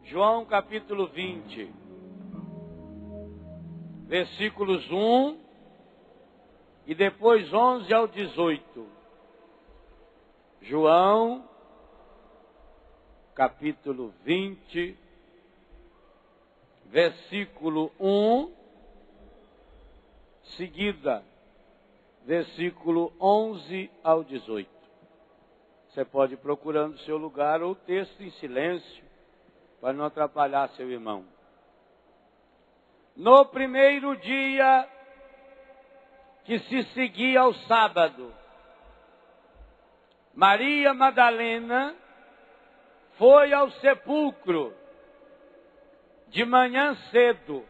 João capítulo 20, versículos 1 e depois 11 ao 18. João capítulo 20, versículo 1, seguida, versículo 11 ao 18. Você pode ir procurando seu lugar ou texto em silêncio, para não atrapalhar seu irmão. No primeiro dia que se seguia ao sábado, Maria Madalena foi ao sepulcro de manhã cedo,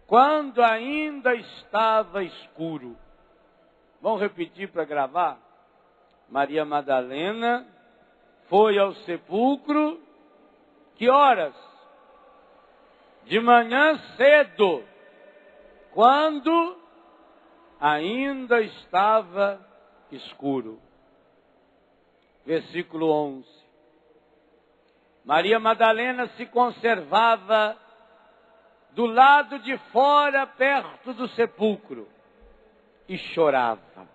quando ainda estava escuro. Vamos repetir para gravar? Maria Madalena foi ao sepulcro, que horas? De manhã cedo, quando ainda estava escuro. Versículo 11. Maria Madalena se conservava do lado de fora, perto do sepulcro, e chorava.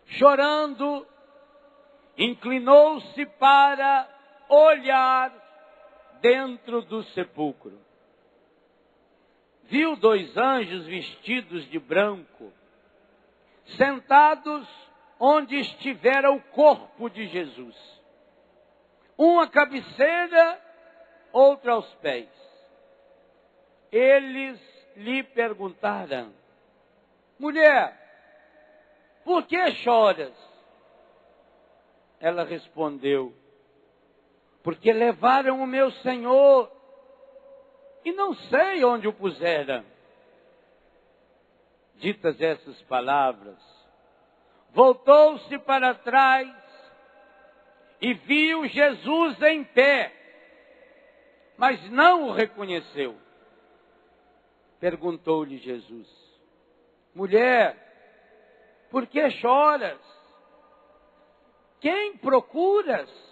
Chorando, inclinou-se para olhar dentro do sepulcro. Viu 2 anjos vestidos de branco, sentados onde estivera o corpo de Jesus. Um à cabeceira, outro aos pés. Eles lhe perguntaram: mulher, por que choras? Ela respondeu: porque levaram o meu Senhor e não sei onde o puseram. Ditas essas palavras, voltou-se para trás e viu Jesus em pé, mas não o reconheceu. Perguntou-lhe Jesus: mulher, por que choras? Quem procuras?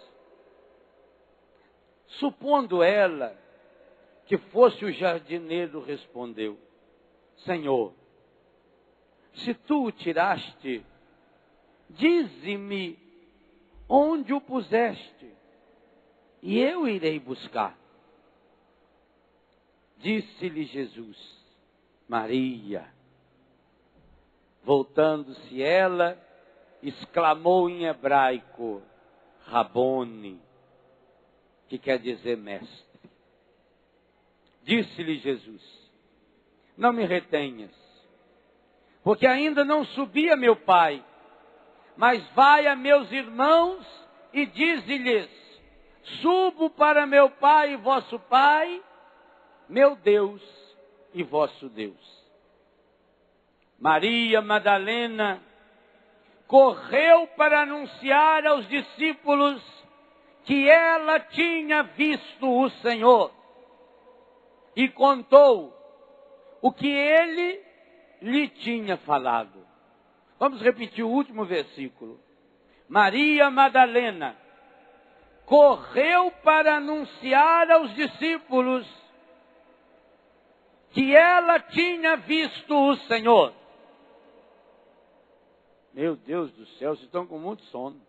Supondo ela que fosse o jardineiro, respondeu: Senhor, se tu o tiraste, dize-me onde o puseste, e eu irei buscar. Disse-lhe Jesus: Maria. Voltando-se ela, exclamou em hebraico: Rabone, que quer dizer mestre. Disse-lhe Jesus: não me retenhas, porque ainda não subi a meu Pai, mas vai a meus irmãos e dize-lhes: subo para meu Pai e vosso Pai, meu Deus e vosso Deus. Maria Madalena correu para anunciar aos discípulos que ela tinha visto o Senhor e contou o que ele lhe tinha falado. Vamos repetir o último versículo. Maria Madalena correu para anunciar aos discípulos que ela tinha visto o Senhor. Meu Deus do céu, vocês estão com muito sono.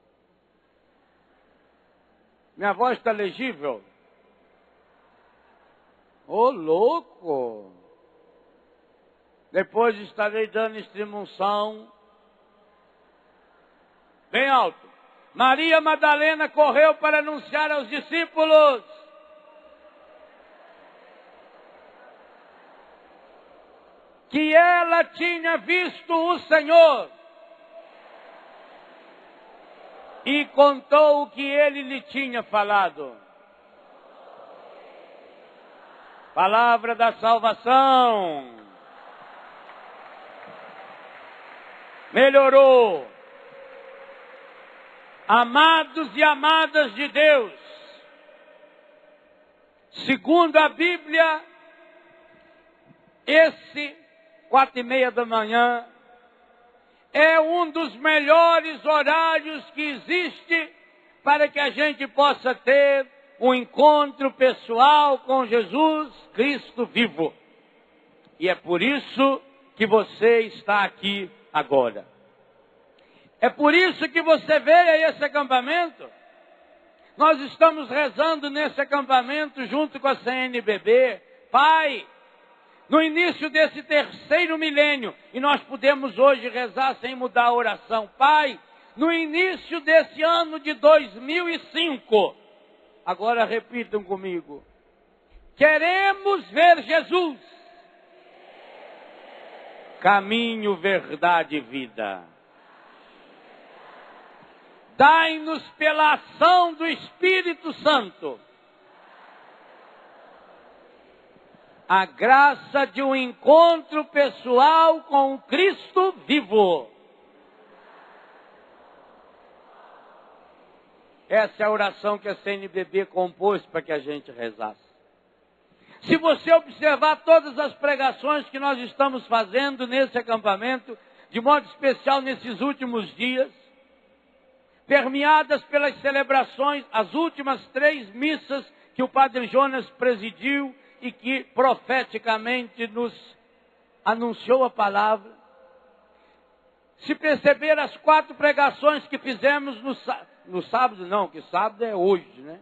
Minha voz está legível? Ô louco! Depois estarei dando extrema-unção bem alto. Maria Madalena correu para anunciar aos discípulos que ela tinha visto o Senhor e contou o que ele lhe tinha falado. Palavra da salvação. Melhorou. Amados e amadas de Deus, segundo a Bíblia, esse 4:30 da manhã é um dos melhores horários que existe para que a gente possa ter um encontro pessoal com Jesus Cristo vivo. E é por isso que você está aqui agora. É por isso que você veio a esse acampamento. Nós estamos rezando nesse acampamento junto com a CNBB. Pai, no início desse terceiro milênio, e nós podemos hoje rezar sem mudar a oração. Pai, no início desse ano de 2005, agora repitam comigo. Queremos ver Jesus. Caminho, verdade e vida. Dai-nos pela ação do Espírito Santo a graça de um encontro pessoal com o Cristo vivo. Essa é a oração que a CNBB compôs para que a gente rezasse. Se você observar todas as pregações que nós estamos fazendo nesse acampamento, de modo especial nesses últimos dias, permeadas pelas celebrações, as últimas 3 missas que o Padre Jonas presidiu e que profeticamente nos anunciou a palavra. Se perceber as 4 pregações que fizemos no sábado, não, que sábado é hoje, né?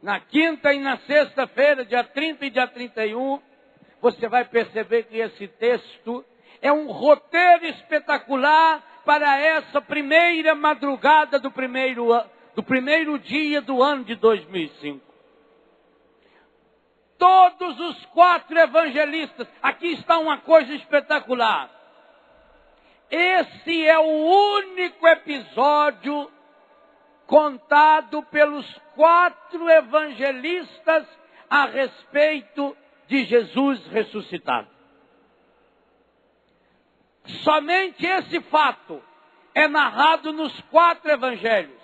Na quinta e na sexta-feira, dia 30 e dia 31, você vai perceber que esse texto é um roteiro espetacular para essa primeira madrugada do primeiro dia do ano de 2005. Todos os 4 evangelistas, aqui está uma coisa espetacular. Esse é o único episódio contado pelos 4 evangelistas a respeito de Jesus ressuscitado. Somente esse fato é narrado nos 4 evangelhos.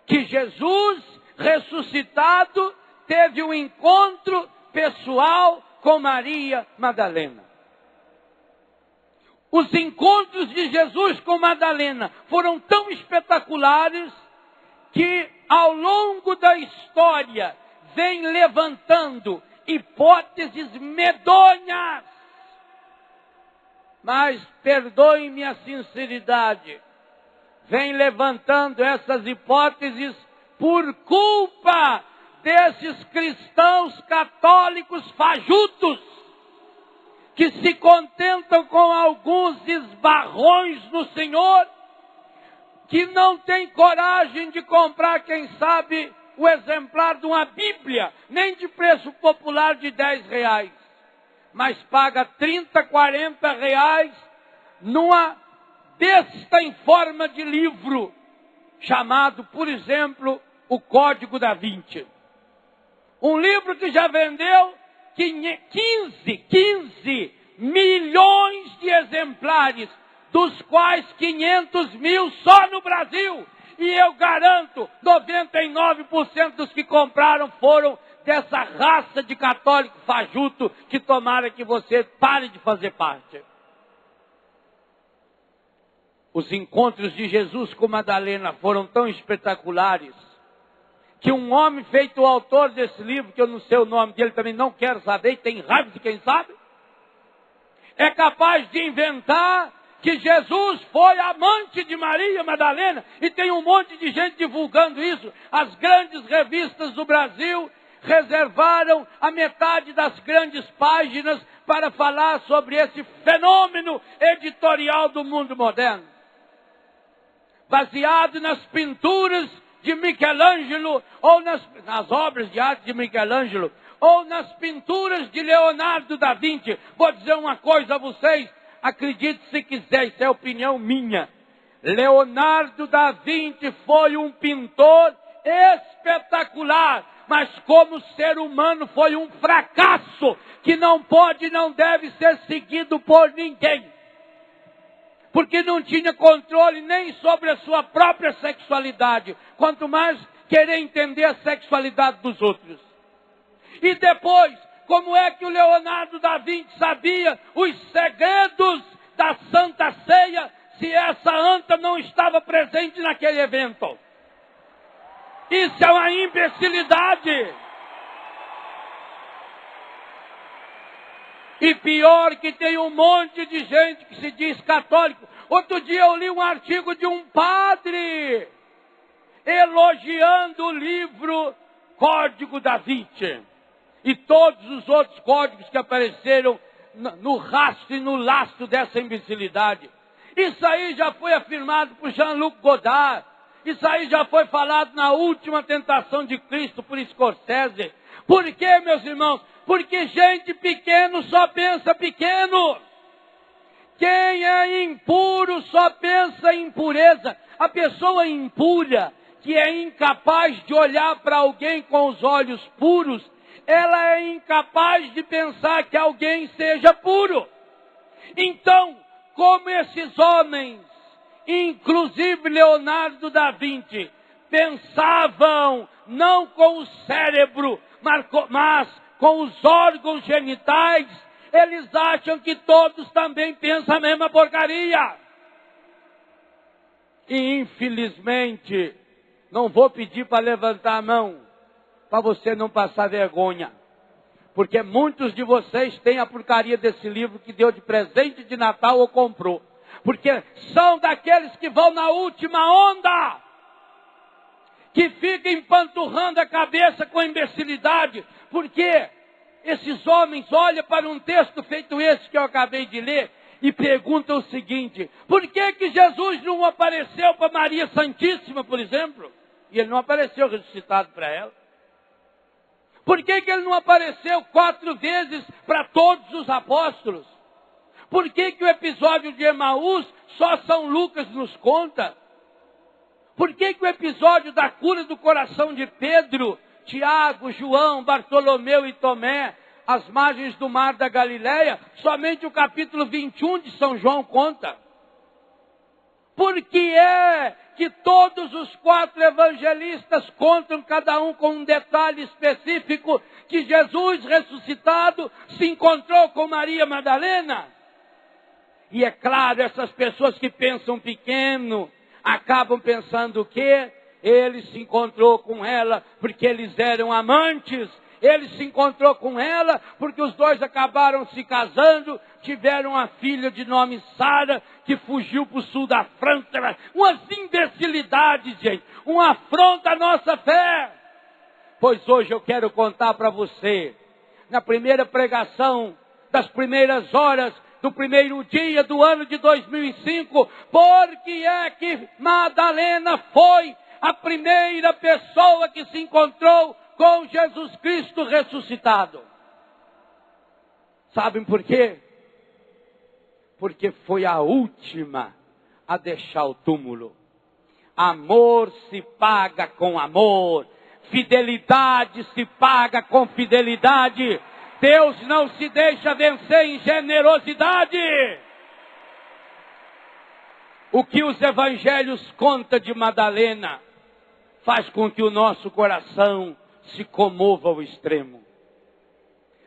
Que Jesus ressuscitado teve um encontro pessoal com Maria Madalena. Os encontros de Jesus com Madalena foram tão espetaculares que ao longo da história vem levantando hipóteses medonhas. Mas perdoem-me a sinceridade, vem levantando essas hipóteses por culpa desses cristãos católicos fajutos, que se contentam com alguns esbarrões no Senhor, que não têm coragem de comprar, quem sabe, o exemplar de uma Bíblia, nem de preço popular de R$10, mas paga 30, 40 reais numa besta em forma de livro, chamado, por exemplo, o Código da Vinci. Um livro que já vendeu 15 milhões de exemplares, dos quais 500 mil só no Brasil. E eu garanto, 99% dos que compraram foram dessa raça de católico fajuto, que tomara que você pare de fazer parte. Os encontros de Jesus com Madalena foram tão espetaculares, que um homem feito o autor desse livro, que eu não sei o nome dele, também não quero saber, e tem raiva de quem sabe, é capaz de inventar que Jesus foi amante de Maria Madalena, e tem um monte de gente divulgando isso. As grandes revistas do Brasil reservaram a metade das grandes páginas para falar sobre esse fenômeno editorial do mundo moderno, baseado nas pinturas de Michelangelo, ou nas obras de arte de Michelangelo, ou nas pinturas de Leonardo da Vinci. Vou dizer uma coisa a vocês, acredite se quiser, isso é opinião minha. Leonardo da Vinci foi um pintor espetacular, mas como ser humano foi um fracasso, que não pode e não deve ser seguido por ninguém. Porque não tinha controle nem sobre a sua própria sexualidade, quanto mais querer entender a sexualidade dos outros. E depois, como é que o Leonardo da Vinci sabia os segredos da Santa Ceia, se essa anta não estava presente naquele evento? Isso é uma imbecilidade. E pior que tem um monte de gente que se diz católico. Outro dia eu li um artigo de um padre elogiando o livro Código da Vinci e todos os outros códigos que apareceram no rastro e no lastro dessa imbecilidade. Isso aí já foi afirmado por Jean-Luc Godard. Isso aí já foi falado na Última Tentação de Cristo por Scorsese. Por quê, meus irmãos? Porque gente pequeno só pensa pequeno. Quem é impuro só pensa em impureza. A pessoa impura, que é incapaz de olhar para alguém com os olhos puros, ela é incapaz de pensar que alguém seja puro. Então, como esses homens, inclusive Leonardo da Vinci, pensavam não com o cérebro, mas com os órgãos genitais, eles acham que todos também pensam a mesma porcaria. E infelizmente, não vou pedir para levantar a mão, para você não passar vergonha. Porque muitos de vocês têm a porcaria desse livro que deu de presente de Natal ou comprou. Porque são daqueles que vão na última onda, que ficam empanturrando a cabeça com imbecilidade. Porque esses homens olham para um texto feito esse que eu acabei de ler e perguntam o seguinte: por que Jesus não apareceu para Maria Santíssima, por exemplo? E ele não apareceu ressuscitado para ela. Por que ele não apareceu 4 vezes para todos os apóstolos? Por que o episódio de Emaús só São Lucas nos conta? Por que o episódio da cura do coração de Pedro, Tiago, João, Bartolomeu e Tomé, às margens do mar da Galileia, somente o capítulo 21 de São João conta? Por que é que todos os 4 evangelistas contam, cada um com um detalhe específico, que Jesus ressuscitado se encontrou com Maria Madalena? E é claro, essas pessoas que pensam pequeno, acabam pensando o quê? Ele se encontrou com ela porque eles eram amantes. Ele se encontrou com ela porque os dois acabaram se casando, tiveram uma filha de nome Sara, que fugiu para o sul da França. Umas imbecilidades, gente. Uma afronta à nossa fé. Pois hoje eu quero contar para você, na primeira pregação das primeiras horas do primeiro dia do ano de 2005, porque é que Madalena foi a primeira pessoa que se encontrou com Jesus Cristo ressuscitado. Sabem por quê? Porque foi a última a deixar o túmulo. Amor se paga com amor. Fidelidade se paga com fidelidade. Deus não se deixa vencer em generosidade. O que os evangelhos contam de Madalena faz com que o nosso coração se comova ao extremo.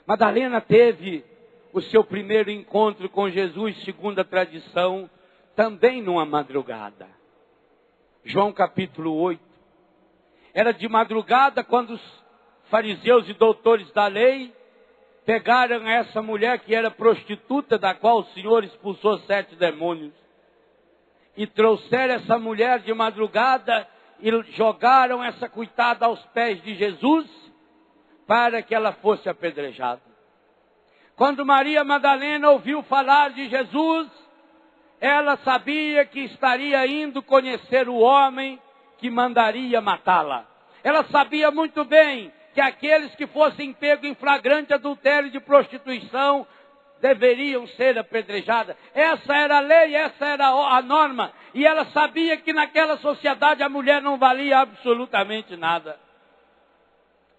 Madalena teve o seu primeiro encontro com Jesus, segundo a tradição, também numa madrugada. João capítulo 8. Era de madrugada quando os fariseus e doutores da lei pegaram essa mulher que era prostituta, da qual o Senhor expulsou 7 demônios. E trouxeram essa mulher de madrugada e jogaram essa coitada aos pés de Jesus para que ela fosse apedrejada. Quando Maria Madalena ouviu falar de Jesus, ela sabia que estaria indo conhecer o homem que mandaria matá-la. Ela sabia muito bem que aqueles que fossem pegos em flagrante adultério e de prostituição deveriam ser apedrejadas. Essa era a lei, essa era a norma. E ela sabia que naquela sociedade a mulher não valia absolutamente nada.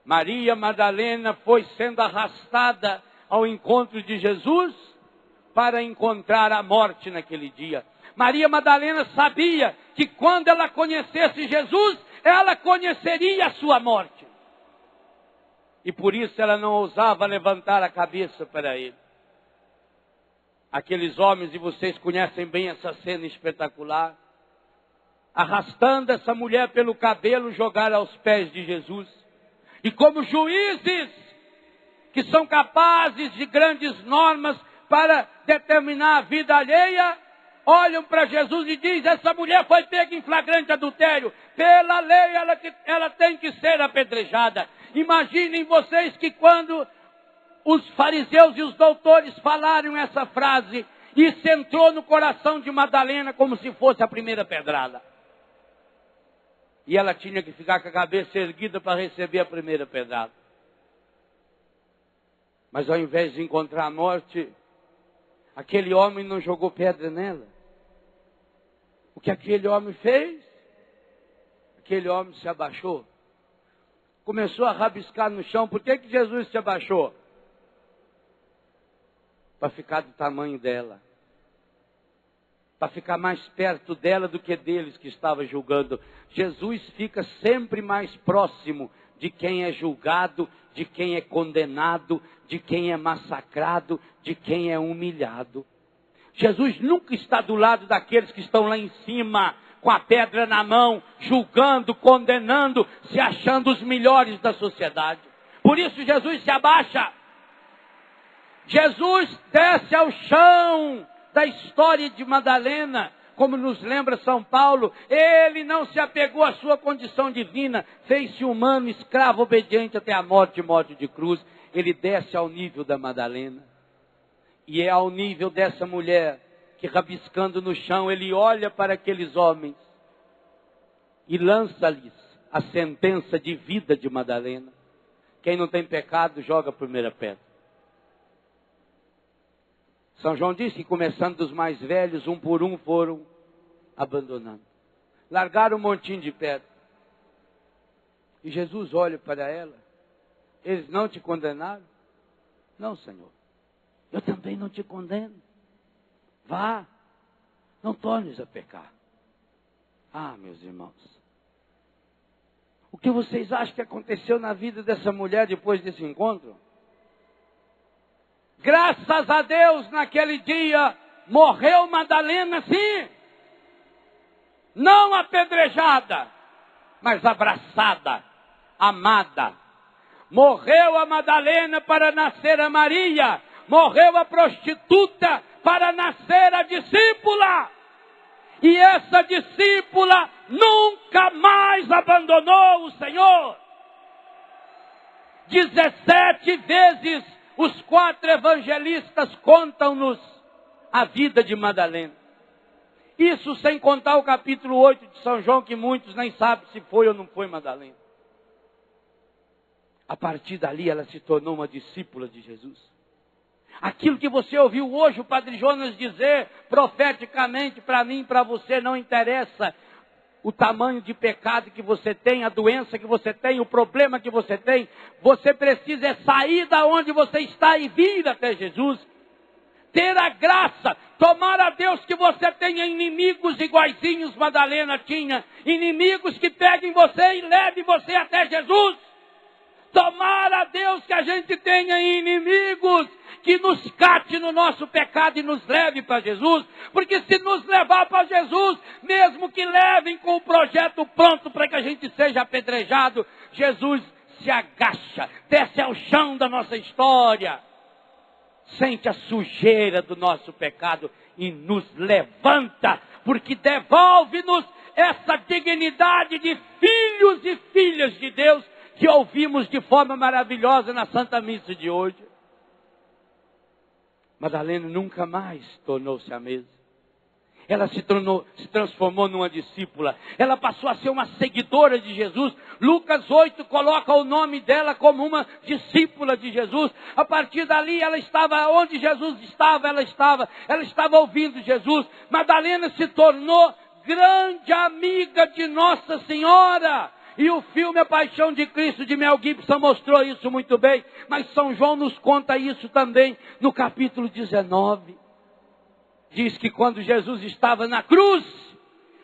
Maria Madalena foi sendo arrastada ao encontro de Jesus para encontrar a morte naquele dia. Maria Madalena sabia que quando ela conhecesse Jesus, ela conheceria a sua morte. E por isso ela não ousava levantar a cabeça para ele. Aqueles homens, e vocês conhecem bem essa cena espetacular, arrastando essa mulher pelo cabelo, jogaram aos pés de Jesus. E como juízes que são capazes de grandes normas para determinar a vida alheia, olham para Jesus e dizem: essa mulher foi pega em flagrante adultério. Pela lei ela tem que ser apedrejada. Imaginem vocês que quando os fariseus e os doutores falaram essa frase, isso entrou no coração de Madalena como se fosse a primeira pedrada. E ela tinha que ficar com a cabeça erguida para receber a primeira pedrada. Mas ao invés de encontrar a morte, aquele homem não jogou pedra nela. O que aquele homem fez? Aquele homem se abaixou. Começou a rabiscar no chão. Por que Jesus se abaixou? Para ficar do tamanho dela. Para ficar mais perto dela do que deles que estava julgando. Jesus fica sempre mais próximo de quem é julgado, de quem é condenado, de quem é massacrado, de quem é humilhado. Jesus nunca está do lado daqueles que estão lá em cima, com a pedra na mão, julgando, condenando, se achando os melhores da sociedade. Por isso Jesus se abaixa. Jesus desce ao chão da história de Madalena, como nos lembra São Paulo. Ele não se apegou à sua condição divina, fez-se humano, escravo, obediente até a morte de cruz. Ele desce ao nível da Madalena. E é ao nível dessa mulher que, rabiscando no chão, ele olha para aqueles homens e lança-lhes a sentença de vida de Madalena. Quem não tem pecado, joga a primeira pedra. São João disse que, começando dos mais velhos, um por um foram abandonando. Largaram um montinho de pedra. E Jesus olha para ela. Eles não te condenaram? Não, Senhor. Eu também não te condeno. Vá, não tornes a pecar. Ah, meus irmãos. O que vocês acham que aconteceu na vida dessa mulher depois desse encontro? Graças a Deus, naquele dia, morreu Madalena, sim. Não apedrejada, mas abraçada, amada. Morreu a Madalena para nascer a Maria. Morreu a prostituta para nascer a discípula. E essa discípula nunca mais abandonou o Senhor. 17 vezes os 4 evangelistas contam-nos a vida de Madalena. Isso sem contar o capítulo 8 de São João, que muitos nem sabem se foi ou não foi Madalena. A partir dali ela se tornou uma discípula de Jesus. Aquilo que você ouviu hoje o Padre Jonas dizer profeticamente para mim e para você, não interessa o tamanho de pecado que você tem, a doença que você tem, o problema que você tem. Você precisa sair da onde você está e vir até Jesus. Ter a graça, tomar a Deus que você tenha inimigos iguaizinhos Madalena tinha. Inimigos que peguem você e levem você até Jesus. Tomar a Deus que a gente tenha inimigos que nos cate no nosso pecado e nos leve para Jesus. Porque se nos levar para Jesus, mesmo que levem com o projeto pronto para que a gente seja apedrejado, Jesus se agacha, desce ao chão da nossa história, sente a sujeira do nosso pecado e nos levanta, porque devolve-nos essa dignidade de filhos e filhas de Deus que ouvimos de forma maravilhosa na Santa Missa de hoje. Madalena nunca mais tornou-se a mesma. Ela se transformou numa discípula. Ela passou a ser uma seguidora de Jesus. Lucas 8 coloca o nome dela como uma discípula de Jesus. A partir dali ela estava onde Jesus estava, ela estava ouvindo Jesus. Madalena se tornou grande amiga de Nossa Senhora. E o filme A Paixão de Cristo, de Mel Gibson, mostrou isso muito bem. Mas São João nos conta isso também no capítulo 19. Diz que quando Jesus estava na cruz,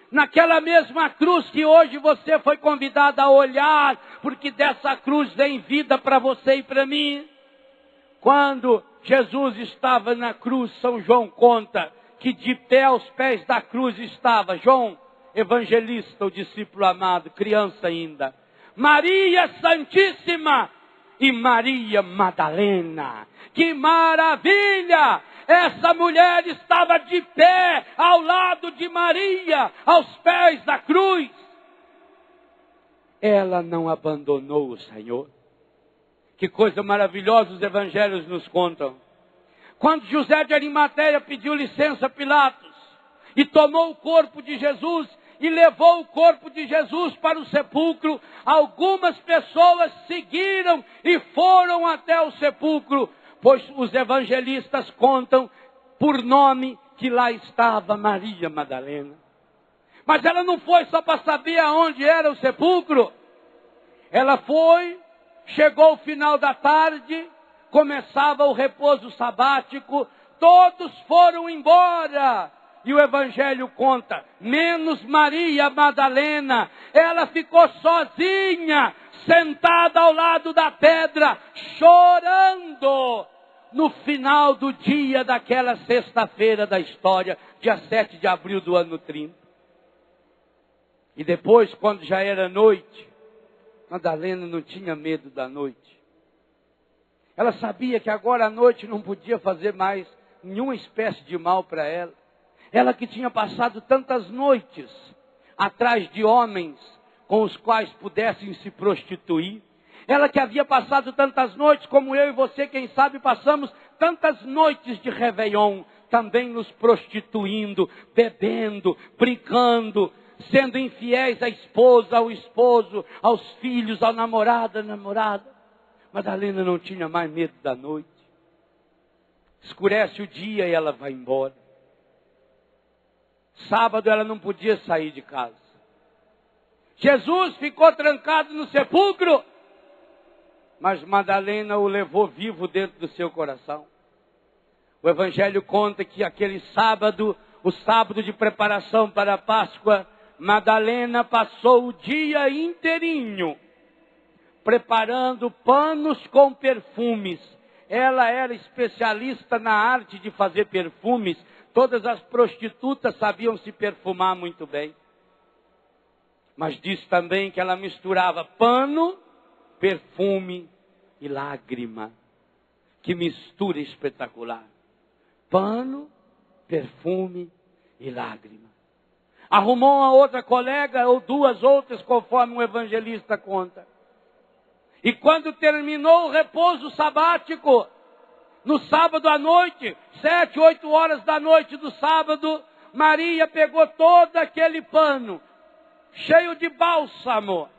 naquela mesma cruz que hoje você foi convidado a olhar, porque dessa cruz vem vida para você e para mim. Quando Jesus estava na cruz, São João conta que de pé aos pés da cruz estava, João, evangelista, o discípulo amado, criança ainda. Maria Santíssima e Maria Madalena. Que maravilha! Essa mulher estava de pé ao lado de Maria, aos pés da cruz. Ela não abandonou o Senhor. Que coisa maravilhosa os evangelhos nos contam. Quando José de Arimateia pediu licença a Pilatos e tomou o corpo de Jesus e levou o corpo de Jesus para o sepulcro, algumas pessoas seguiram e foram até o sepulcro, pois os evangelistas contam por nome que lá estava Maria Madalena. Mas ela não foi só para saber aonde era o sepulcro. Ela foi, chegou o final da tarde, começava o repouso sabático, todos foram embora. E o Evangelho conta, menos Maria Madalena, ela ficou sozinha, sentada ao lado da pedra, chorando, no final do dia daquela sexta-feira da história, dia 7 de abril do ano 30. E depois, quando já era noite, Madalena não tinha medo da noite. Ela sabia que agora a noite não podia fazer mais nenhuma espécie de mal para ela. Ela que tinha passado tantas noites atrás de homens com os quais pudessem se prostituir. Ela que havia passado tantas noites, como eu e você, quem sabe, passamos tantas noites de Réveillon, também nos prostituindo, bebendo, brincando, sendo infiéis à esposa, ao esposo, aos filhos, ao namorado, à namorada. Madalena não tinha mais medo da noite. Escurece o dia e ela vai embora. Sábado ela não podia sair de casa. Jesus ficou trancado no sepulcro, mas Madalena o levou vivo dentro do seu coração. O Evangelho conta que aquele sábado, o sábado de preparação para a Páscoa, Madalena passou o dia inteirinho preparando panos com perfumes. Ela era especialista na arte de fazer perfumes. Todas as prostitutas sabiam se perfumar muito bem. Mas diz também que ela misturava pano, perfume e lágrima. Que mistura espetacular. Pano, perfume e lágrima. Arrumou uma outra colega ou duas outras, conforme o evangelista conta. E quando terminou o repouso sabático, no sábado à noite, 7, 8 horas da noite do sábado, Maria pegou todo aquele pano, cheio de bálsamo,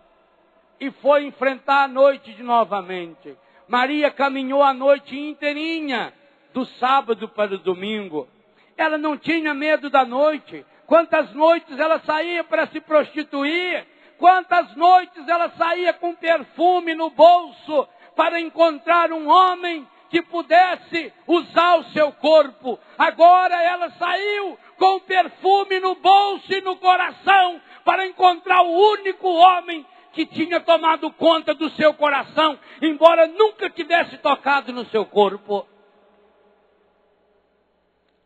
e foi enfrentar a noite novamente. Maria caminhou a noite inteirinha, do sábado para o domingo. Ela não tinha medo da noite. Quantas noites ela saía para se prostituir? Quantas noites ela saía com perfume no bolso para encontrar um homem que pudesse usar o seu corpo? Agora ela saiu com perfume no bolso e no coração para encontrar o único homem que tinha tomado conta do seu coração, embora nunca tivesse tocado no seu corpo.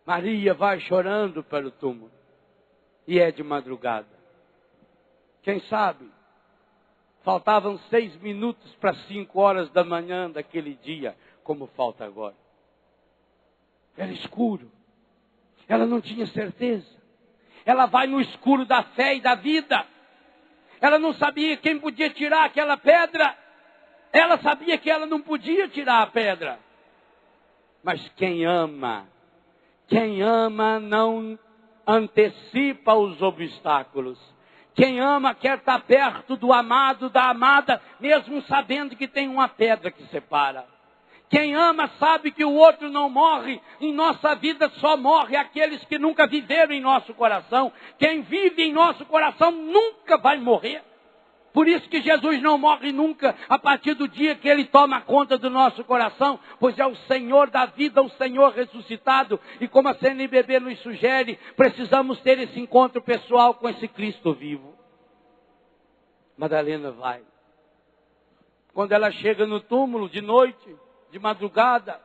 Maria vai chorando para o túmulo. E é de madrugada. Quem sabe, faltavam 6 minutos para 5 horas da manhã daquele dia, como falta agora. Era escuro. Ela não tinha certeza. Ela vai no escuro da fé e da vida. Ela não sabia quem podia tirar aquela pedra. Ela sabia que ela não podia tirar a pedra. Mas quem ama não antecipa os obstáculos. Quem ama quer estar perto do amado, da amada, mesmo sabendo que tem uma pedra que separa. Quem ama sabe que o outro não morre. Em nossa vida só morre aqueles que nunca viveram em nosso coração. Quem vive em nosso coração nunca vai morrer. Por isso que Jesus não morre nunca, a partir do dia que Ele toma conta do nosso coração, pois é o Senhor da vida, o Senhor ressuscitado. E como a CNBB nos sugere, precisamos ter esse encontro pessoal com esse Cristo vivo. Madalena vai. Quando ela chega no túmulo de noite, de madrugada,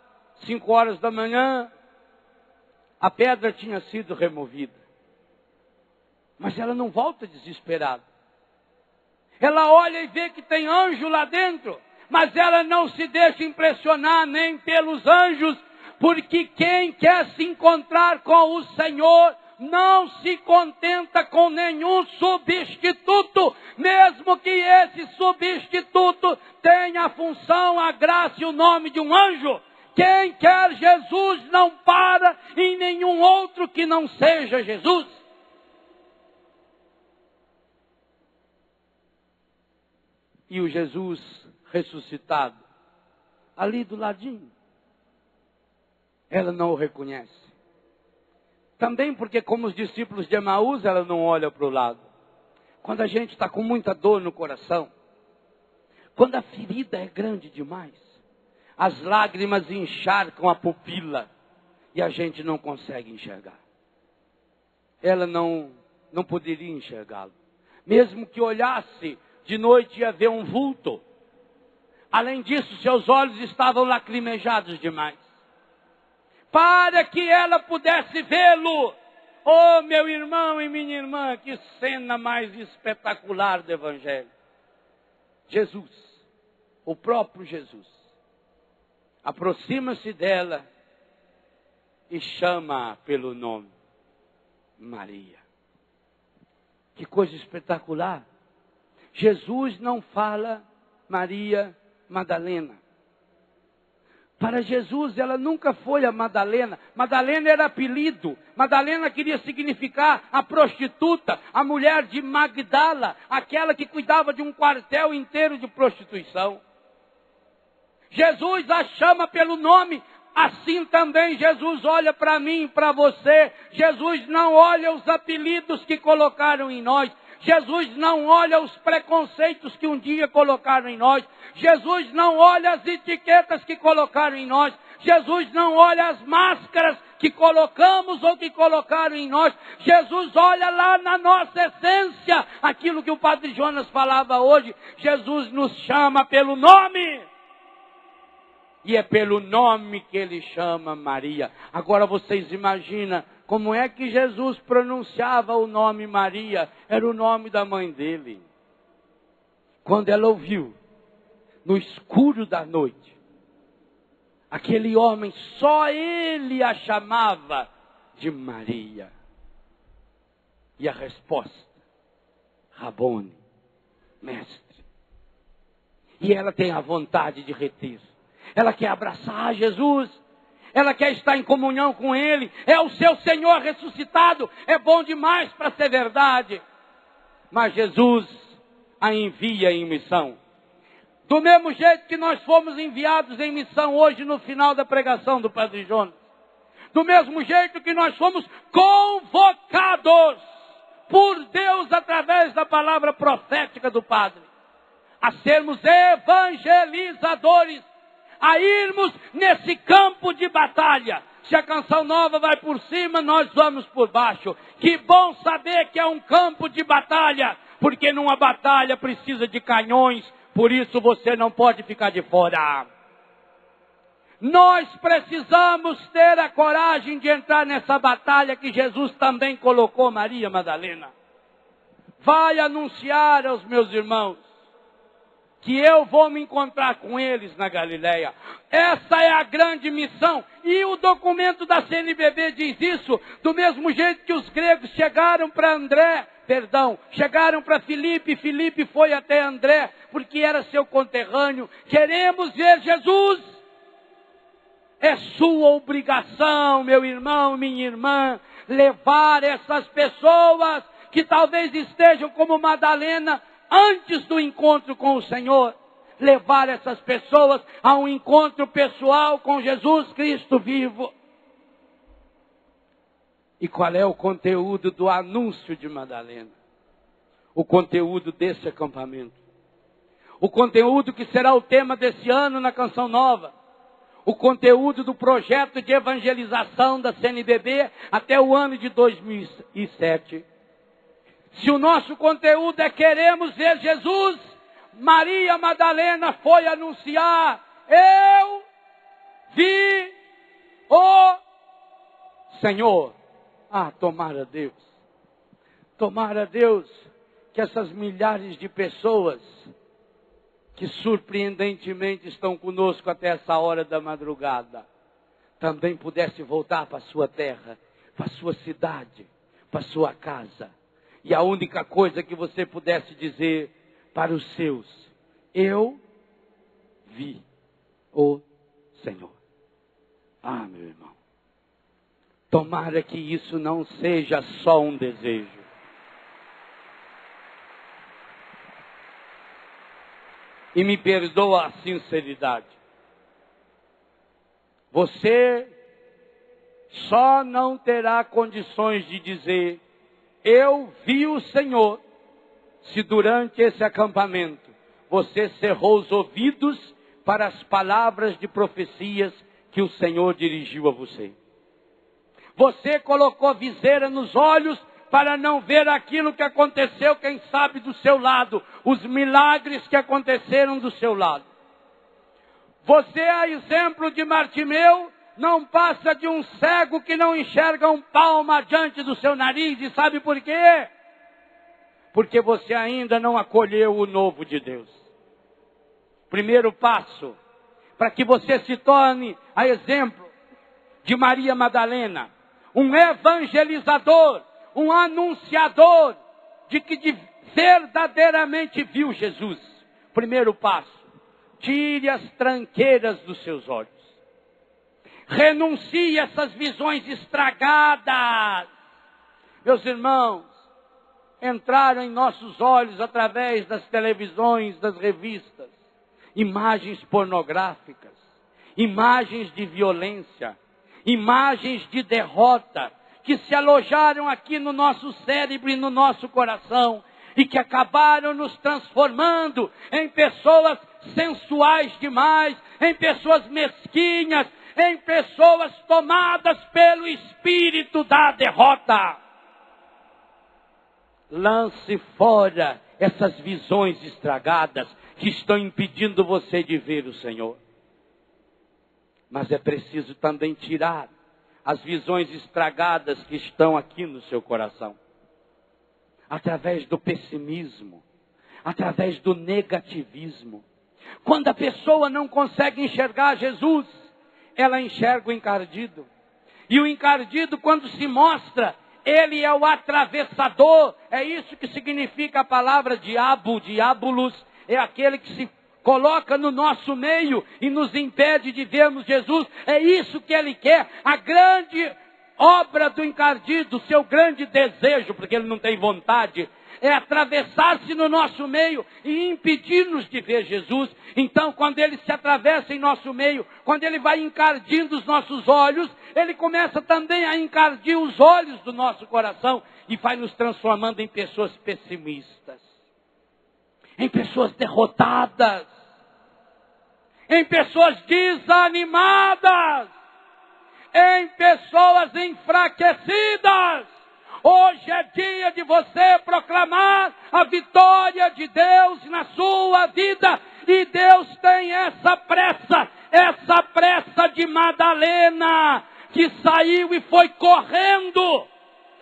5 horas da manhã, a pedra tinha sido removida. Mas ela não volta desesperada. Ela olha e vê que tem anjo lá dentro, mas ela não se deixa impressionar nem pelos anjos, porque quem quer se encontrar com o Senhor não se contenta com nenhum substituto, mesmo que esse substituto tenha a função, a graça e o nome de um anjo. Quem quer Jesus não para em nenhum outro que não seja Jesus. E o Jesus ressuscitado, ali do ladinho, ela não o reconhece. Também porque, como os discípulos de Emaús, ela não olha para o lado. Quando a gente está com muita dor no coração, quando a ferida é grande demais, as lágrimas encharcam a pupila e a gente não consegue enxergar. Ela não poderia enxergá-lo. Mesmo que olhasse, de noite ia ver um vulto. Além disso, seus olhos estavam lacrimejados demais. Para que ela pudesse vê-lo. Oh, meu irmão e minha irmã, que cena mais espetacular do Evangelho. Jesus, o próprio Jesus, aproxima-se dela e chama pelo nome, Maria. Que coisa espetacular. Jesus não fala Maria Madalena. Para Jesus, ela nunca foi a Madalena. Madalena era apelido. Madalena queria significar a prostituta, a mulher de Magdala, aquela que cuidava de um quartel inteiro de prostituição. Jesus a chama pelo nome. Assim também Jesus olha para mim e para você. Jesus não olha os apelidos que colocaram em nós. Jesus não olha os preconceitos que um dia colocaram em nós. Jesus não olha as etiquetas que colocaram em nós. Jesus não olha as máscaras que colocamos ou que colocaram em nós. Jesus olha lá na nossa essência, aquilo que o Padre Jonas falava hoje. Jesus nos chama pelo nome. E é pelo nome que ele chama Maria. Agora vocês imaginam como é que Jesus pronunciava o nome Maria? Era o nome da mãe dele. Quando ela ouviu, no escuro da noite, aquele homem, só ele a chamava de Maria. E a resposta, Rabone, mestre. E ela tem a vontade de reter. Ela quer abraçar Jesus. Ela quer estar em comunhão com Ele. É o seu Senhor ressuscitado. É bom demais para ser verdade. Mas Jesus a envia em missão. Do mesmo jeito que nós fomos enviados em missão hoje no final da pregação do Padre Jonas. Do mesmo jeito que nós fomos convocados por Deus através da palavra profética do Padre. A sermos evangelizadores. A irmos nesse campo de batalha. Se a canção nova vai por cima, nós vamos por baixo. Que bom saber que é um campo de batalha, porque numa batalha precisa de canhões, por isso você não pode ficar de fora. Nós precisamos ter a coragem de entrar nessa batalha que Jesus também colocou Maria Madalena. Vai anunciar aos meus irmãos que eu vou me encontrar com eles na Galileia. Essa é a grande missão. E o documento da CNBB diz isso, do mesmo jeito que os gregos chegaram para chegaram para Filipe, Filipe foi até André, porque era seu conterrâneo. Queremos ver Jesus. É sua obrigação, meu irmão, minha irmã, levar essas pessoas que talvez estejam como Madalena, antes do encontro com o Senhor, levar essas pessoas a um encontro pessoal com Jesus Cristo vivo. E qual é o conteúdo do anúncio de Madalena? O conteúdo desse acampamento. O conteúdo que será o tema desse ano na Canção Nova. O conteúdo do projeto de evangelização da CNBB até o ano de 2007. Se o nosso conteúdo é queremos ver Jesus, Maria Madalena foi anunciar, eu vi o Senhor. Ah, tomara Deus. Tomara, Deus, que essas milhares de pessoas que surpreendentemente estão conosco até essa hora da madrugada, também pudesse voltar para a sua terra, para a sua cidade, para a sua casa. E a única coisa que você pudesse dizer para os seus: eu vi o Senhor. Ah, meu irmão, tomara que isso não seja só um desejo. E me perdoa a sinceridade. Você só não terá condições de dizer: eu vi o Senhor, se durante esse acampamento você cerrou os ouvidos para as palavras de profecias que o Senhor dirigiu a você. Você colocou viseira nos olhos para não ver aquilo que aconteceu, quem sabe, do seu lado, os milagres que aconteceram do seu lado. Você, a exemplo de Bartimeu, não passa de um cego que não enxerga um palmo diante do seu nariz. E sabe por quê? Porque você ainda não acolheu o novo de Deus. Primeiro passo, para que você se torne a exemplo de Maria Madalena, um evangelizador, um anunciador de que verdadeiramente viu Jesus. Primeiro passo, tire as tranqueiras dos seus olhos. Renuncie a essas visões estragadas. Meus irmãos, entraram em nossos olhos através das televisões, das revistas, imagens pornográficas, imagens de violência, imagens de derrota, que se alojaram aqui no nosso cérebro e no nosso coração, e que acabaram nos transformando em pessoas sensuais demais, em pessoas mesquinhas, em pessoas tomadas pelo espírito da derrota. Lance fora essas visões estragadas que estão impedindo você de ver o Senhor. Mas é preciso também tirar as visões estragadas que estão aqui no seu coração. Através do pessimismo, através do negativismo. Quando a pessoa não consegue enxergar Jesus, ela enxerga o encardido. E o encardido, quando se mostra, ele é o atravessador. É isso que significa a palavra diabo, diabolos. É aquele que se coloca no nosso meio e nos impede de vermos Jesus. É isso que ele quer. A grande obra do encardido, seu grande desejo, porque ele não tem vontade, é atravessar-se no nosso meio e impedir-nos de ver Jesus. Então, quando ele se atravessa em nosso meio, quando ele vai encardindo os nossos olhos, ele começa também a encardir os olhos do nosso coração e vai nos transformando em pessoas pessimistas, em pessoas derrotadas, em pessoas desanimadas, em pessoas enfraquecidas. Hoje é dia de você proclamar a vitória de Deus na sua vida. E Deus tem essa pressa de Madalena, que saiu e foi correndo,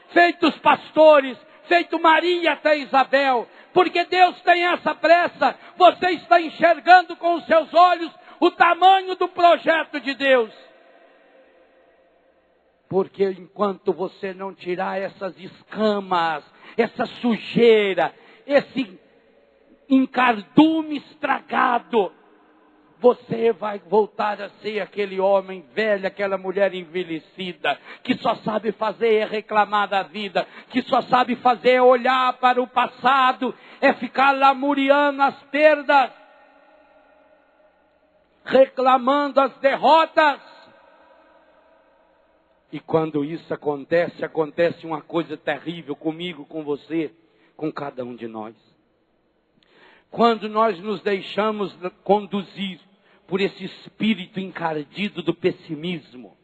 feito os pastores, feito Maria até Isabel. Porque Deus tem essa pressa. Você está enxergando com os seus olhos o tamanho do projeto de Deus. Porque enquanto você não tirar essas escamas, essa sujeira, esse encardume estragado, você vai voltar a ser aquele homem velho, aquela mulher envelhecida, que só sabe fazer é reclamar da vida, que só sabe fazer é olhar para o passado, é ficar lamuriando as perdas, reclamando as derrotas. E quando isso acontece uma coisa terrível comigo, com você, com cada um de nós. Quando nós nos deixamos conduzir por esse espírito encardido do pessimismo,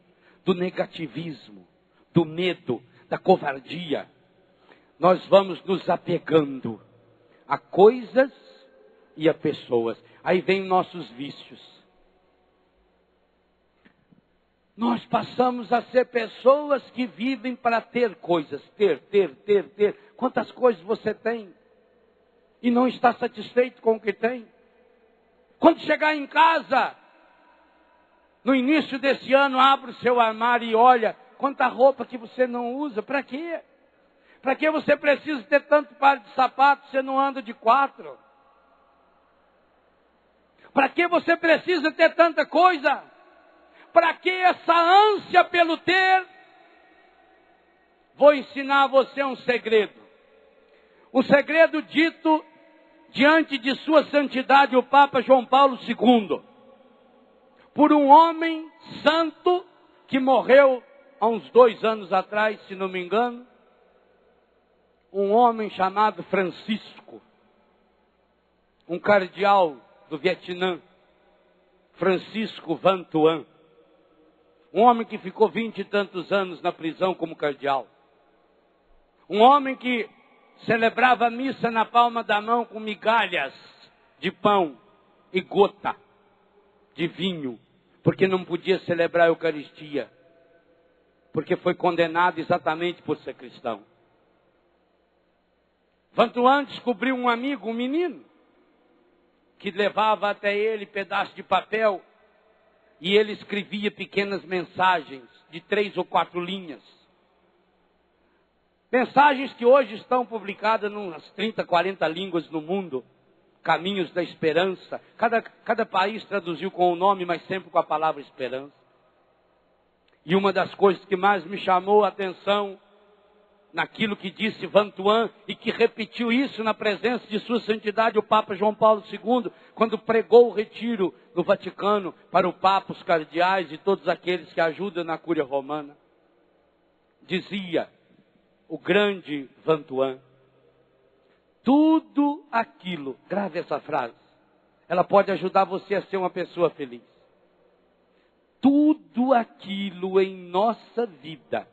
do negativismo, do medo, da covardia, nós vamos nos apegando a coisas e a pessoas. Aí vem nossos vícios. Nós passamos a ser pessoas que vivem para ter coisas. Ter. Quantas coisas você tem? E não está satisfeito com o que tem? Quando chegar em casa, no início desse ano, abre o seu armário e olha quanta roupa que você não usa. Para quê? Para que você precisa ter tanto par de sapatos, você não anda de 4? Para que você precisa ter tanta coisa? Para que essa ânsia pelo ter? Vou ensinar a você um segredo. Um segredo dito diante de sua santidade o Papa João Paulo II. Por um homem santo que morreu há uns 2 anos atrás, se não me engano. Um homem chamado Francisco. Um cardeal do Vietnã. Francisco Van Thuan. Um homem que ficou 20 e tantos anos na prisão como cardeal. Um homem que celebrava a missa na palma da mão com migalhas de pão e gota de vinho, porque não podia celebrar a Eucaristia, porque foi condenado exatamente por ser cristão. Van Thuan descobriu um amigo, um menino, que levava até ele pedaços de papel e ele escrevia pequenas mensagens de 3 ou 4 linhas. Mensagens que hoje estão publicadas em umas 30, 40 línguas no mundo. Caminhos da Esperança. Cada país traduziu com o nome, mas sempre com a palavra esperança. E uma das coisas que mais me chamou a atenção naquilo que disse Van Thuan e que repetiu isso na presença de sua santidade o Papa João Paulo II, quando pregou o retiro no Vaticano para o Papa, os cardeais e todos aqueles que ajudam na Cúria Romana. Dizia o grande Van Thuan: tudo aquilo, grave essa frase, ela pode ajudar você a ser uma pessoa feliz. Tudo aquilo em nossa vida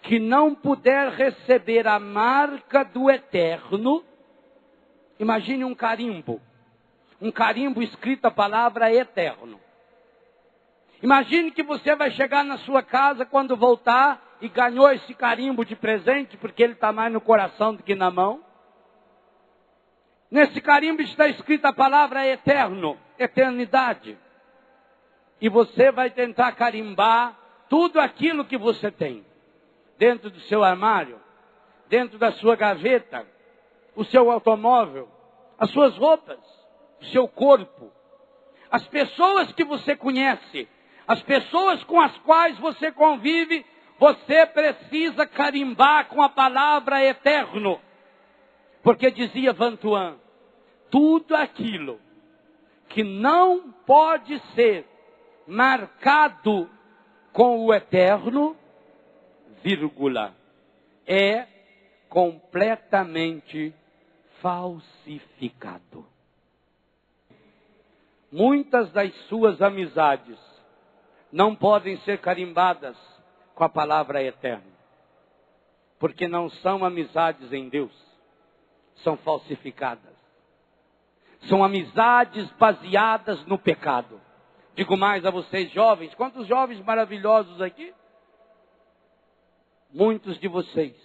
que não puder receber a marca do eterno, imagine um carimbo escrito a palavra eterno. Imagine que você vai chegar na sua casa quando voltar e ganhou esse carimbo de presente, porque ele está mais no coração do que na mão. Nesse carimbo está escrita a palavra eterno, eternidade. E você vai tentar carimbar tudo aquilo que você tem. Dentro do seu armário, dentro da sua gaveta, o seu automóvel, as suas roupas, o seu corpo, as pessoas que você conhece, as pessoas com as quais você convive, você precisa carimbar com a palavra eterno. Porque dizia Van Thuan, tudo aquilo que não pode ser marcado com o eterno, vírgula, é completamente falsificado. Muitas das suas amizades não podem ser carimbadas com a palavra eterna, porque não são amizades em Deus, são falsificadas. São amizades baseadas no pecado. Digo mais a vocês jovens, quantos jovens maravilhosos aqui? Muitos de vocês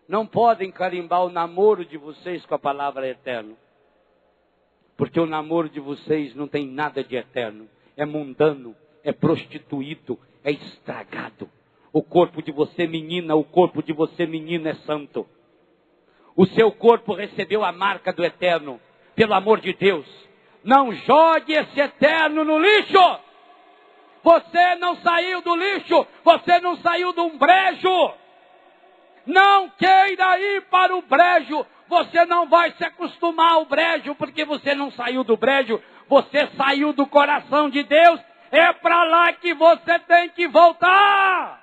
não podem carimbar o namoro de vocês com a palavra eterno. Porque o namoro de vocês não tem nada de eterno. É mundano, é prostituído, é estragado. O corpo de você menina, o corpo de você menino é santo. O seu corpo recebeu a marca do eterno. Pelo amor de Deus, não jogue esse eterno no lixo. Você não saiu do lixo, você não saiu de um brejo. Não queira ir para o brejo, você não vai se acostumar ao brejo, porque você não saiu do brejo, você saiu do coração de Deus, é para lá que você tem que voltar.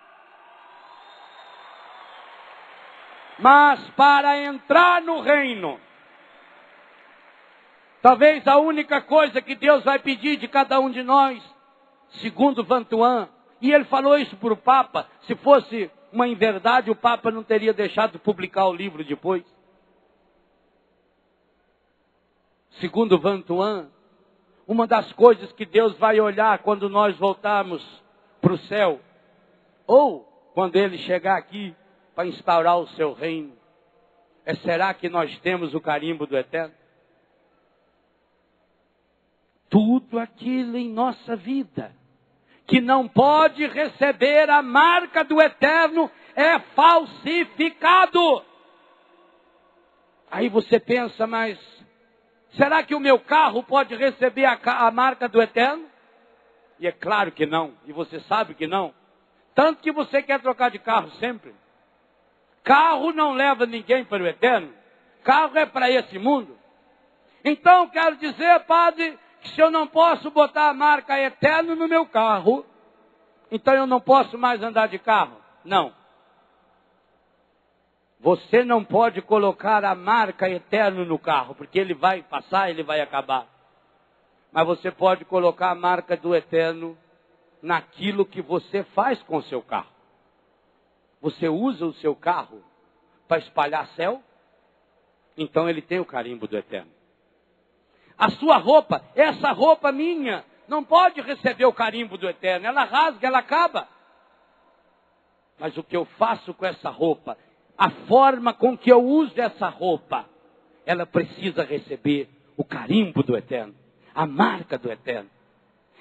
Mas para entrar no reino, talvez a única coisa que Deus vai pedir de cada um de nós, segundo Van Thuan, e ele falou isso para o Papa, se fosse uma inverdade, o Papa não teria deixado de publicar o livro depois. Segundo Van Thuan, uma das coisas que Deus vai olhar quando nós voltarmos para o céu, ou quando ele chegar aqui para instaurar o seu reino, será que nós temos o carimbo do eterno? Tudo aquilo em nossa vida que não pode receber a marca do eterno é falsificado. Aí você pensa, mas será que o meu carro pode receber a marca do eterno? E é claro que não, e você sabe que não. Tanto que você quer trocar de carro sempre. Carro não leva ninguém para o eterno. Carro é para esse mundo. Então quero dizer, padre, que se eu não posso botar a marca eterno no meu carro, então eu não posso mais andar de carro. Não. Você não pode colocar a marca eterno no carro, porque ele vai passar, ele vai acabar. Mas você pode colocar a marca do eterno naquilo que você faz com o seu carro. Você usa o seu carro para espalhar céu? Então ele tem o carimbo do eterno. A sua roupa, essa roupa minha, não pode receber o carimbo do eterno. Ela rasga, ela acaba. Mas o que eu faço com essa roupa, a forma com que eu uso essa roupa, ela precisa receber o carimbo do eterno, a marca do eterno.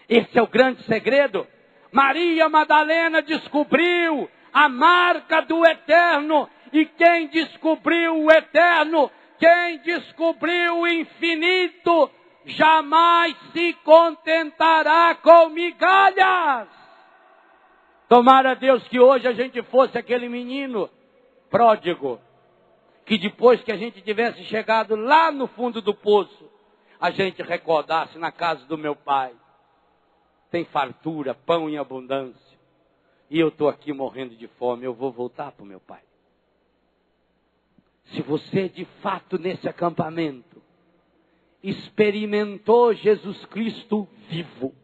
Esse é o grande segredo. Maria Madalena descobriu a marca do eterno. E quem descobriu o eterno, quem descobriu o infinito, jamais se contentará com migalhas. Tomara Deus que hoje a gente fosse aquele menino pródigo, que depois que a gente tivesse chegado lá no fundo do poço, a gente recordasse: na casa do meu pai tem fartura, pão em abundância, e eu estou aqui morrendo de fome, eu vou voltar para o meu pai. Se você de fato nesse acampamento experimentou Jesus Cristo vivo,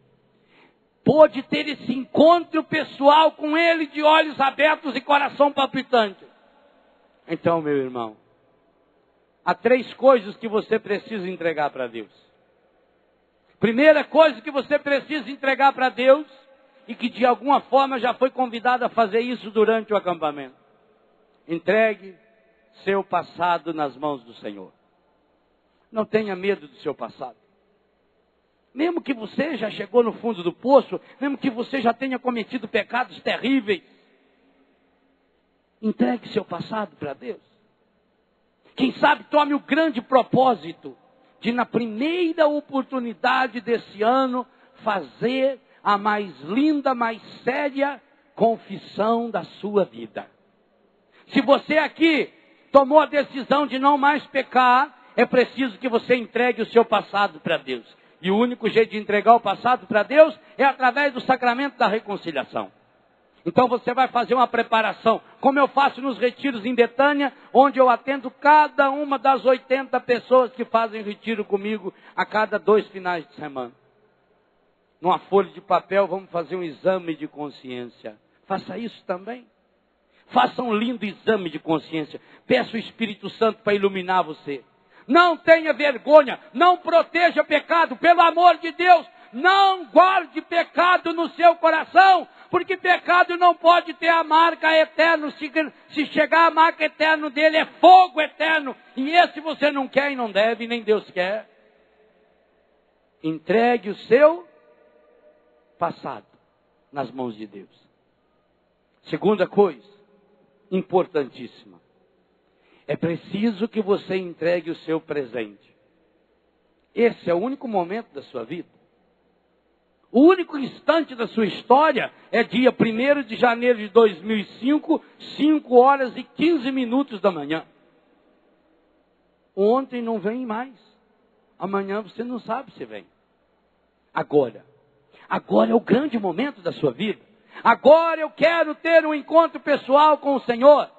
pôde ter esse encontro pessoal com Ele de olhos abertos e coração palpitante, então, meu irmão, há 3 coisas que você precisa entregar para Deus. Primeira coisa que você precisa entregar para Deus, e que de alguma forma já foi convidado a fazer isso durante o acampamento: entregue seu passado nas mãos do Senhor. Não tenha medo do seu passado. Mesmo que você já chegou no fundo do poço, mesmo que você já tenha cometido pecados terríveis, entregue seu passado para Deus. Quem sabe tome o grande propósito de, na primeira oportunidade desse ano, fazer a mais linda, mais séria confissão da sua vida. Se você aqui tomou a decisão de não mais pecar, é preciso que você entregue o seu passado para Deus. E o único jeito de entregar o passado para Deus é através do sacramento da reconciliação. Então você vai fazer uma preparação, como eu faço nos retiros em Betânia, onde eu atendo cada uma das 80 pessoas que fazem retiro comigo a cada 2 finais de semana. Numa folha de papel vamos fazer um exame de consciência. Faça isso também. Faça um lindo exame de consciência. Peça o Espírito Santo para iluminar você. Não tenha vergonha, não proteja pecado, pelo amor de Deus. Não guarde pecado no seu coração, porque pecado não pode ter a marca eterna. Se chegar a marca eterna dele, é fogo eterno. E esse você não quer e não deve, nem Deus quer. Entregue o seu passado nas mãos de Deus. Segunda coisa, importantíssima: é preciso que você entregue o seu presente. Esse é o único momento da sua vida. O único instante da sua história é dia 1º de janeiro de 2005, 5 horas e 15 minutos da manhã. Ontem não vem mais. Amanhã você não sabe se vem. Agora é o grande momento da sua vida. Agora eu quero ter um encontro pessoal com o Senhor.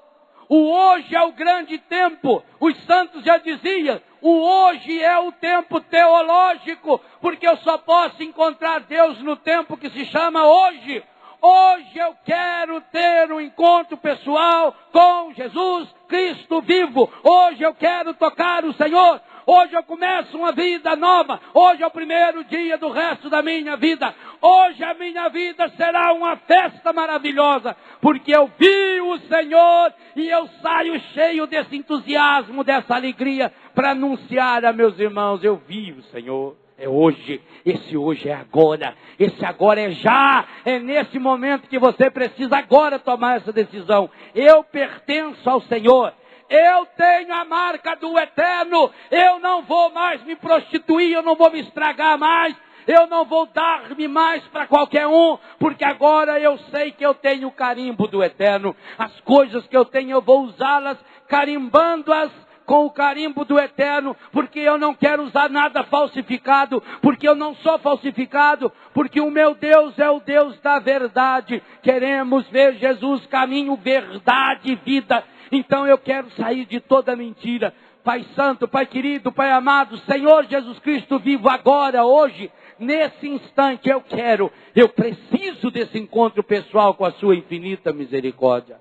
O hoje é o grande tempo. Os santos já diziam: o hoje é o tempo teológico, porque eu só posso encontrar Deus no tempo que se chama hoje. Hoje eu quero ter um encontro pessoal com Jesus Cristo vivo. Hoje eu quero tocar o Senhor. Hoje eu começo uma vida nova. Hoje é o primeiro dia do resto da minha vida. Hoje a minha vida será uma festa maravilhosa, porque eu vi o Senhor e eu saio cheio desse entusiasmo, dessa alegria, para anunciar a meus irmãos: eu vi o Senhor. É hoje, esse hoje é agora, esse agora é já, é nesse momento que você precisa agora tomar essa decisão. Eu pertenço ao Senhor, eu tenho a marca do Eterno, eu não vou mais me prostituir, eu não vou me estragar mais, eu não vou dar-me mais para qualquer um, porque agora eu sei que eu tenho o carimbo do Eterno. As coisas que eu tenho eu vou usá-las, carimbando-as com o carimbo do Eterno, porque eu não quero usar nada falsificado, porque eu não sou falsificado, porque o meu Deus é o Deus da verdade. Queremos ver Jesus, caminho, verdade e vida. Então eu quero sair de toda mentira. Pai Santo, Pai querido, Pai amado, Senhor Jesus Cristo vivo agora, hoje, nesse instante, eu preciso desse encontro pessoal com a sua infinita misericórdia.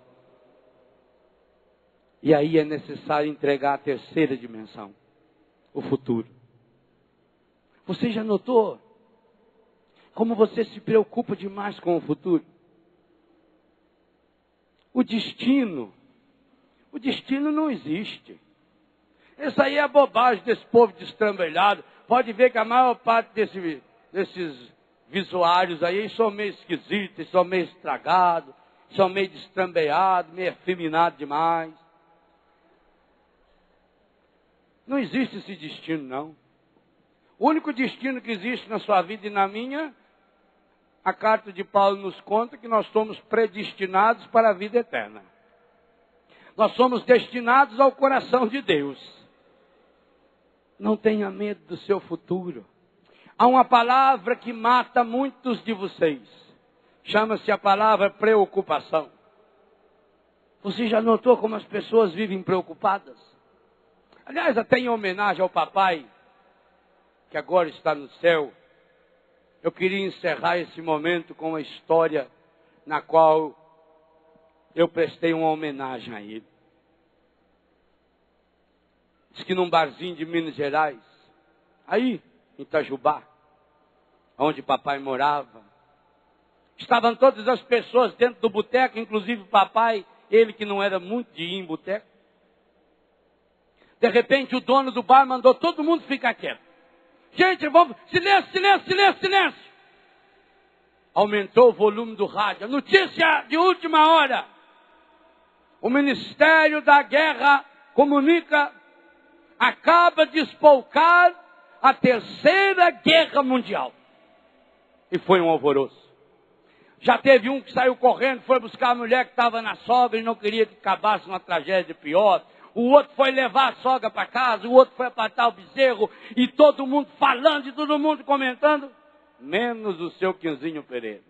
E aí é necessário entregar a terceira dimensão, o futuro. Você já notou como você se preocupa demais com o futuro? O destino não existe. Isso aí é bobagem desse povo destrambelhado. Pode ver que a maior parte desses visuários aí são meio esquisitos, são meio estragados, são meio destrambelhados, meio efeminados demais. Não existe esse destino, não. O único destino que existe na sua vida e na minha, a carta de Paulo nos conta que nós somos predestinados para a vida eterna. Nós somos destinados ao coração de Deus. Não tenha medo do seu futuro. Há uma palavra que mata muitos de vocês. Chama-se a palavra preocupação. Você já notou como as pessoas vivem preocupadas? Aliás, até em homenagem ao papai, que agora está no céu, eu queria encerrar esse momento com uma história na qual eu prestei uma homenagem a ele. Diz que num barzinho de Minas Gerais, aí em Itajubá, onde papai morava, estavam todas as pessoas dentro do boteco, inclusive o papai, ele que não era muito de ir em boteco. De repente o dono do bar mandou todo mundo ficar quieto. Gente, vamos, silêncio, silêncio, silêncio, silêncio. Aumentou o volume do rádio. Notícia de última hora. O Ministério da Guerra comunica, acaba de espolcar a Terceira Guerra Mundial. E foi um alvoroço. Já teve um que saiu correndo, foi buscar a mulher que estava na sogra e não queria que acabasse uma tragédia pior. O outro foi levar a sogra para casa, o outro foi apartar o bezerro, e todo mundo falando e todo mundo comentando, menos o seu Quinzinho Pereira.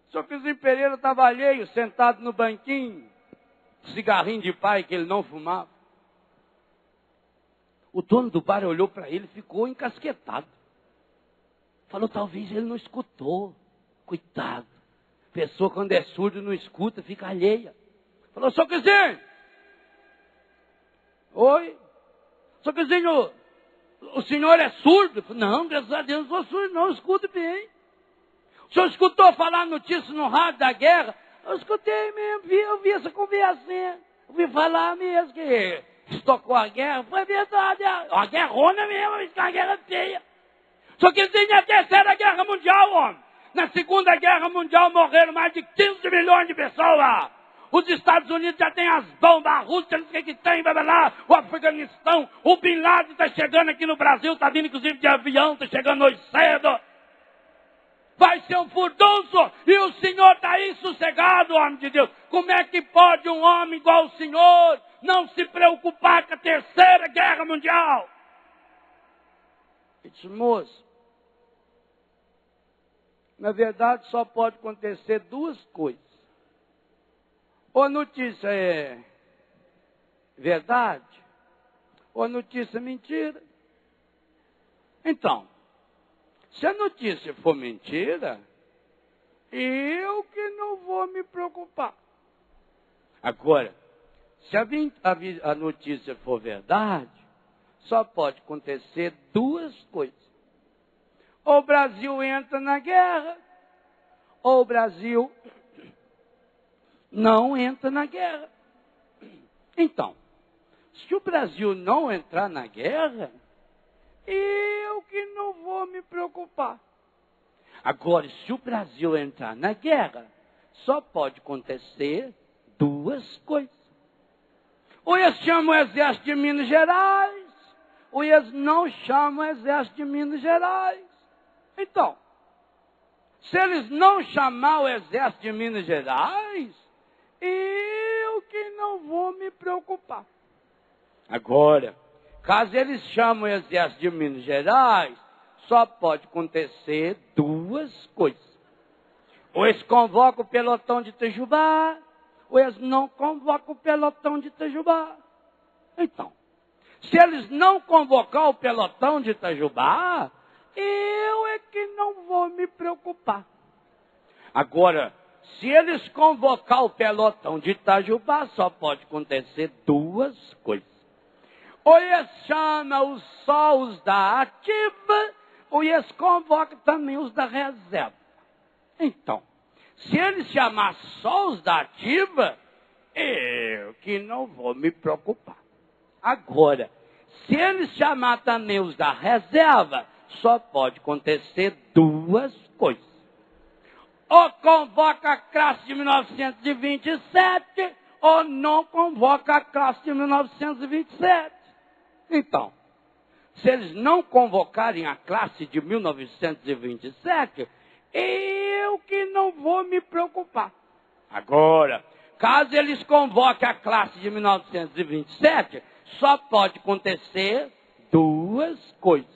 O seu Quinzinho Pereira estava alheio, sentado no banquinho, cigarrinho de pai que ele não fumava. O dono do bar olhou para ele e ficou encasquetado. Falou, talvez ele não escutou. Coitado. Pessoa quando é surdo não escuta, fica alheia. Falou, seu Quinzinho. Oi? Seu Quinzinho, o senhor é surdo? Falei, não, graças a Deus não sou surdo, não, escuto bem. O senhor escutou falar notícia no rádio da guerra? Eu escutei mesmo, eu vi essa conversinha. Ouvi falar mesmo que estocou a guerra. Foi verdade, uma guerrona mesmo, uma guerra feia. Só que tinha a Terceira Guerra Mundial, homem. Na Segunda Guerra Mundial morreram mais de 15 milhões de pessoas. Os Estados Unidos já têm as bombas, a Rússia não sei o que tem, vai lá, o Afeganistão, o Bin Laden está chegando aqui no Brasil, está vindo inclusive de avião, está chegando hoje cedo. Vai ser um furdunço e o senhor está aí sossegado, homem de Deus. Como é que pode um homem igual o senhor não se preocupar com a Terceira Guerra Mundial? Eu disse, moço, na verdade só pode acontecer duas coisas. Ou a notícia é verdade, ou a notícia é mentira. Então, se a notícia for mentira, eu que não vou me preocupar. Agora, se a notícia for verdade, só pode acontecer duas coisas. Ou o Brasil entra na guerra, ou o Brasil não entra na guerra. Então, se o Brasil não entrar na guerra, eu que não vou me preocupar. Agora, se o Brasil entrar na guerra, só pode acontecer duas coisas. Ou eles chamam o exército de Minas Gerais, ou eles não chamam o exército de Minas Gerais. Então, se eles não chamar o exército de Minas Gerais, eu que não vou me preocupar. Agora, caso eles chamem o exército de Minas Gerais, só pode acontecer duas coisas. Ou eles convocam o pelotão de Itajubá, ou eles não convocam o pelotão de Itajubá. Então, se eles não convocar o pelotão de Itajubá, eu é que não vou me preocupar. Agora, se eles convocar o pelotão de Itajubá, só pode acontecer duas coisas. Ou eles chamam os da ativa, ou eles convocam também os da reserva. Então, se eles chamar só os da ativa, eu que não vou me preocupar. Agora, se eles chamar também os da reserva, só pode acontecer duas coisas. Ou convoca a classe de 1927, ou não convoca a classe de 1927. Então, se eles não convocarem a classe de 1927, eu que não vou me preocupar. Agora, caso eles convoquem a classe de 1927, só pode acontecer duas coisas.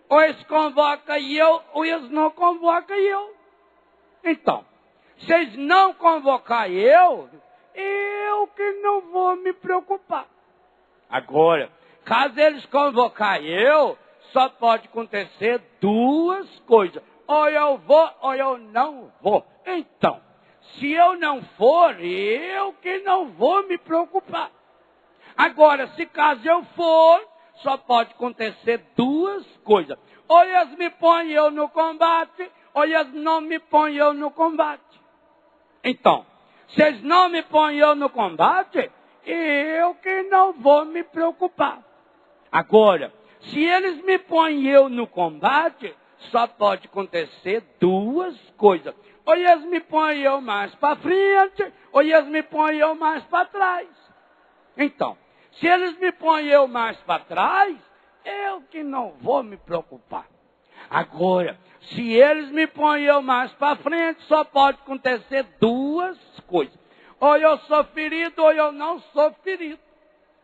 Ou eles convocam eu, ou eles não convocam eu. Então, se eles não convocar eu que não vou me preocupar. Agora, caso eles convocar eu, só pode acontecer duas coisas. Ou eu vou, ou eu não vou. Então, se eu não for, eu que não vou me preocupar. Agora, se caso eu for, só pode acontecer duas coisas. Ou eles me põem eu no combate, ou eles não me põem eu no combate. Então, se eles não me põem eu no combate, eu que não vou me preocupar. Agora, se eles me põem eu no combate, só pode acontecer duas coisas. Ou eles me põem eu mais para frente, ou eles me põem eu mais para trás. Então, se eles me põem eu mais para trás, eu que não vou me preocupar. Agora, se eles me põem eu mais para frente, só pode acontecer duas coisas. Ou eu sou ferido, ou eu não sou ferido.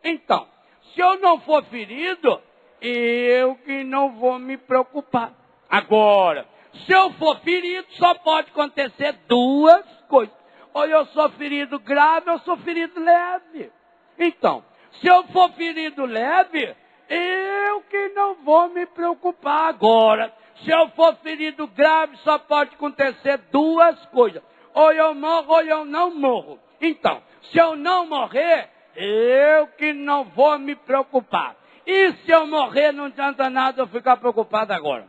Então, se eu não for ferido, eu que não vou me preocupar. Agora, se eu for ferido, só pode acontecer duas coisas. Ou eu sou ferido grave, ou eu sou ferido leve. Então, se eu for ferido leve, eu que não vou me preocupar. Agora, se eu for ferido grave, só pode acontecer duas coisas. Ou eu morro, ou eu não morro. Então, se eu não morrer, eu que não vou me preocupar. E se eu morrer, não adianta nada eu ficar preocupado agora.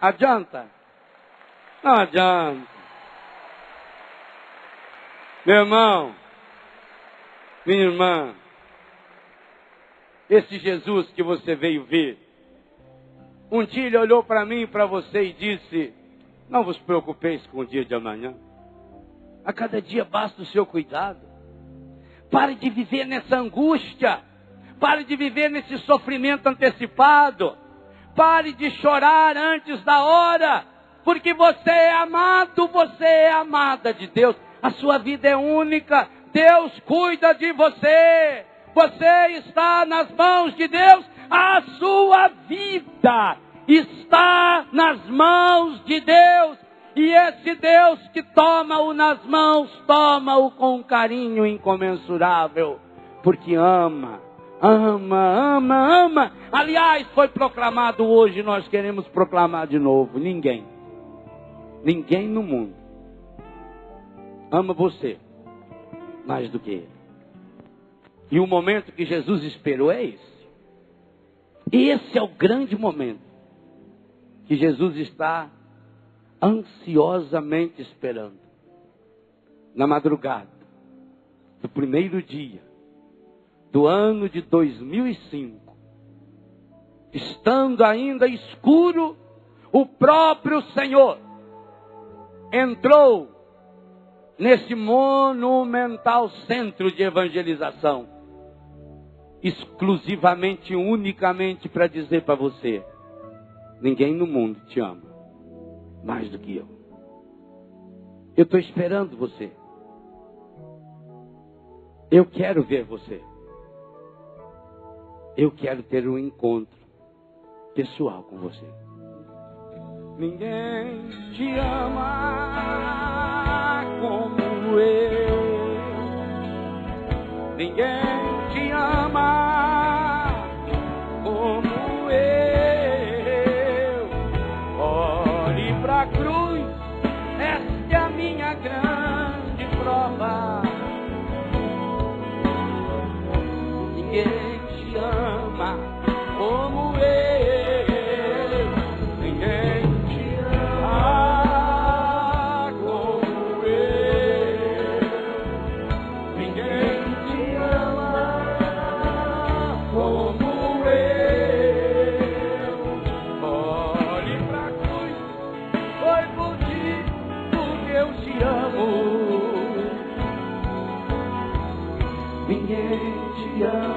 Adianta? Não adianta. Meu irmão, minha irmã, esse Jesus que você veio ver, um dia ele olhou para mim e para você e disse: não vos preocupeis com o dia de amanhã. A cada dia basta o seu cuidado. Pare de viver nessa angústia. Pare de viver nesse sofrimento antecipado. Pare de chorar antes da hora. Porque você é amado, você é amada de Deus. A sua vida é única. Deus cuida de você. Você está nas mãos de Deus. A sua vida está nas mãos de Deus. E esse Deus que toma-o nas mãos, toma-o com um carinho incomensurável. Porque ama, ama, ama, ama. Aliás, foi proclamado hoje, nós queremos proclamar de novo. Ninguém no mundo ama você mais do que Ele. E o momento que Jesus esperou é esse. Esse é o grande momento que Jesus está ansiosamente esperando. Na madrugada do primeiro dia do ano de 2005, estando ainda escuro, o próprio Senhor entrou nesse monumental centro de evangelização, exclusivamente, unicamente para dizer para você: ninguém no mundo te ama mais do que eu. Eu estou esperando você. Eu quero ver você. Eu quero ter um encontro pessoal com você. Ninguém te ama como eu. Ninguém te ama como eu. Olhe para a cruz, esta é a minha grande prova. Ninguém te ama como eu. Ninguém te ama como eu. Ninguém te ama como eu. Olhe pra cruz, foi por ti, porque eu te amo. Ninguém te ama